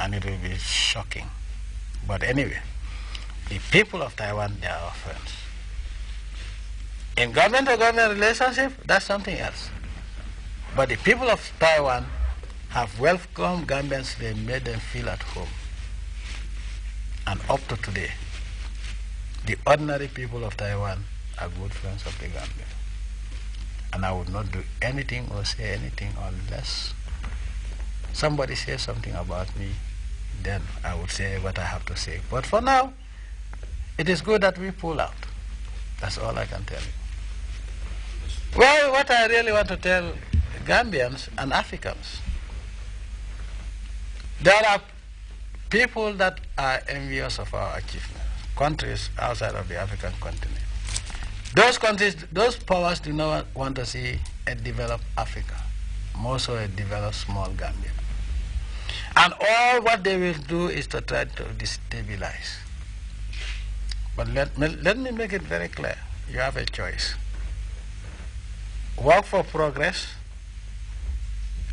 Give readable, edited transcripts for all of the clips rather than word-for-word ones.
and it will be shocking. But anyway, the people of Taiwan, they are our friends. In government-to-government relationship, that's something else. But the people of Taiwan have welcomed Gambians. They made them feel at home. And up to today, the ordinary people of Taiwan are good friends of the Gambia. And I would not do anything or say anything unless somebody says something about me, then I would say what I have to say. But for now, it is good that we pull out. That's all I can tell you. Well, what I really want to tell Gambians and Africans, there are people that are envious of our achievements, countries outside of the African continent. Those countries, those powers do not want to see a developed Africa, more so a developed small Gambia. And all what they will do is to try to destabilize. But let me make it very clear. You have a choice. Work for progress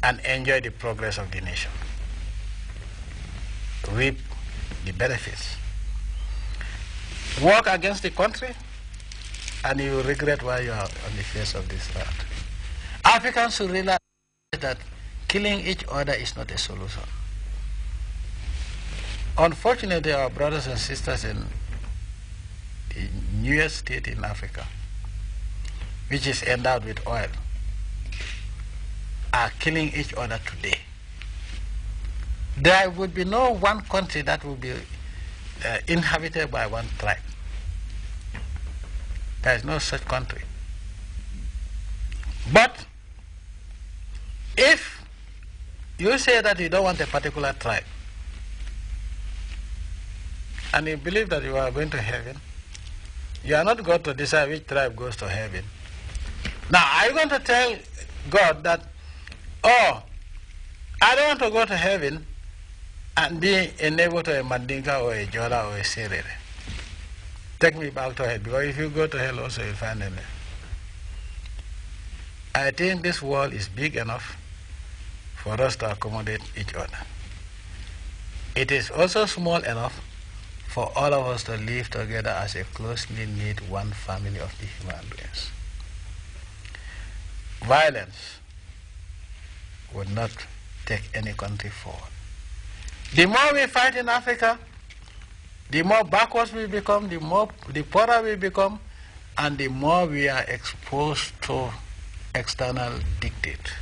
and enjoy the progress of the nation. Reap the benefits. Work against the country and you will regret why you are on the face of this earth. Africans should realize that killing each other is not a solution. Unfortunately, our brothers and sisters in the newest state in Africa, which is endowed with oil, are killing each other today. There would be no one country that would be inhabited by one tribe. There is no such country. But if you say that you don't want a particular tribe, and you believe that you are going to heaven, you are not going to decide which tribe goes to heaven. Now, are you going to tell God that, oh, I don't want to go to heaven and be a neighbor to a Mandinka or a Jola or a Serere? Take me back to hell, because if you go to hell also you'll find them there. I think this world is big enough for us to accommodate each other. It is also small enough for all of us to live together as a closely knit one family of the human race. Violence would not take any country forward. The more we fight in Africa, the more backwards we become, the poorer we become, and the more we are exposed to external dictate.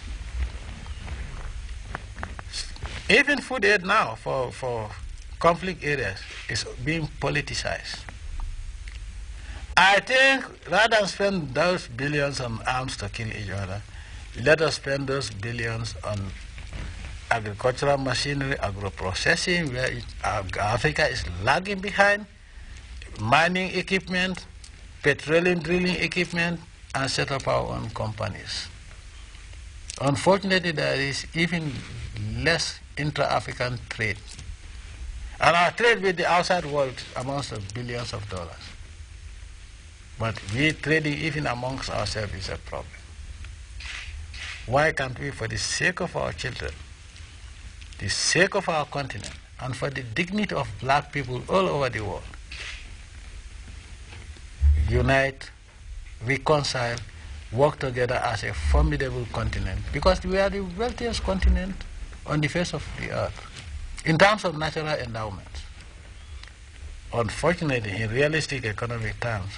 Even food aid now for conflict areas is being politicized. I think rather than spend those billions on arms to kill each other, let us spend those billions on agricultural machinery, agro-processing, where Africa is lagging behind, mining equipment, petroleum drilling equipment, and set up our own companies. Unfortunately, there is even less intra-African trade. And our trade with the outside world amounts to billions of dollars. But we trading even amongst ourselves is a problem. Why can't we, for the sake of our children, the sake of our continent, and for the dignity of black people all over the world, unite, reconcile, work together as a formidable continent? Because we are the wealthiest continent on the face of the earth in terms of natural endowments. Unfortunately, in realistic economic terms,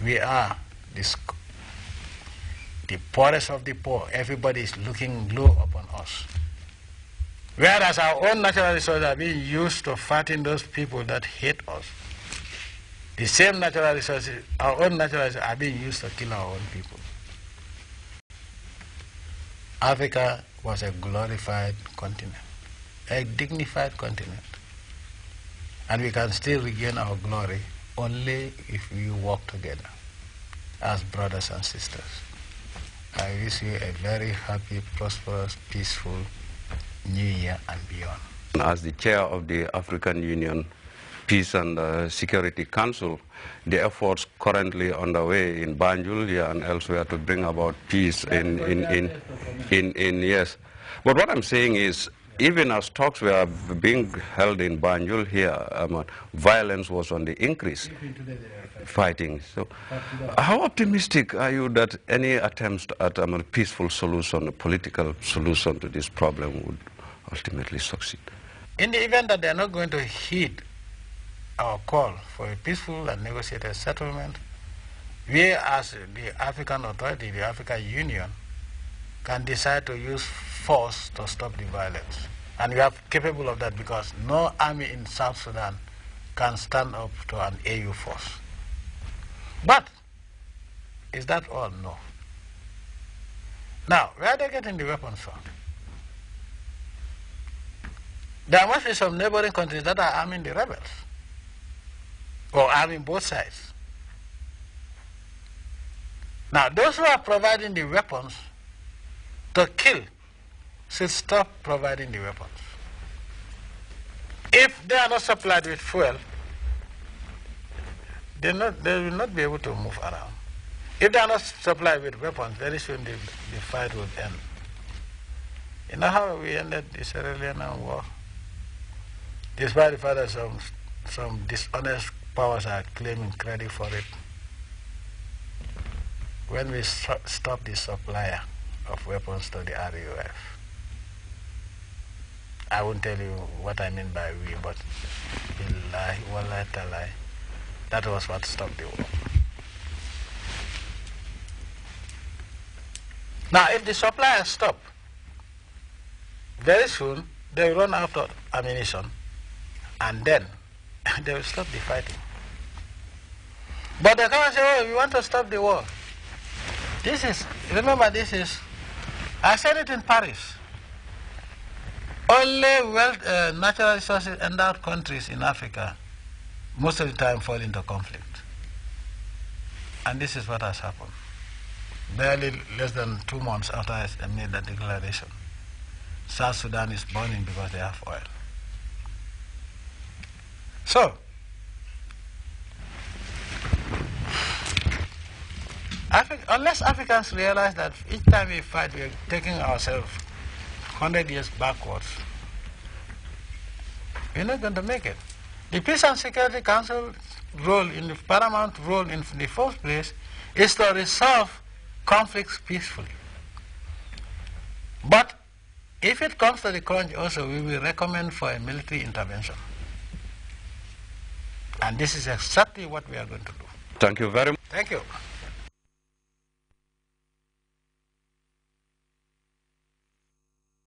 we are the poorest of the poor. Everybody is looking low upon us. Whereas our own natural resources are being used to fatten those people that hate us. The same natural resources, our own natural resources, are being used to kill our own people. Africa was a glorified continent, a dignified continent. And we can still regain our glory only if we work together as brothers and sisters. I wish you a very happy, prosperous, peaceful New Year and beyond. As the chair of the African Union Peace and Security Council, the efforts currently underway in Banjul and elsewhere to bring about peace in yes. But what I'm saying is, even as talks were being held in Banjul here, violence was on the increase. Fighting. So, how optimistic are you that any attempts at a peaceful solution, a political solution to this problem would ultimately succeed? In the event that they are not going to heed our call for a peaceful and negotiated settlement, we as the African Authority, the African Union, can decide to use force to stop the violence. And we are capable of that because no army in South Sudan can stand up to an AU force. But, is that all? No. Now, where are they getting the weapons from? There must be some neighboring countries that are arming the rebels, or arming both sides. Now, those who are providing the weapons to kill should stop providing the weapons. If they are not supplied with fuel, they will not be able to move around. If they are not supplied with weapons, very soon the fight will end. You know how we ended the Sierra Leone war? Despite the fact that some dishonest powers are claiming credit for it. When we stopped the supplier of weapons to the RUF. I won't tell you what I mean by we, but billahi, wallahi, talai, that was what stopped the war. Now, if the suppliers stop, very soon they will run out of ammunition, and then they will stop the fighting. But they come and say, oh, we want to stop the war. Remember this is, I said it in Paris. Only natural resources endowed countries in Africa most of the time fall into conflict. And this is what has happened. Barely less than 2 months after I made that declaration, South Sudan is burning because they have oil. So, unless Africans realize that each time we fight, we are taking ourselves 100 years backwards, we're not going to make it. The Peace and Security Council role, in the paramount role in the first place, is to resolve conflicts peacefully. But if it comes to the crunch also, we will recommend for a military intervention. And this is exactly what we are going to do. Thank you very much. Thank you.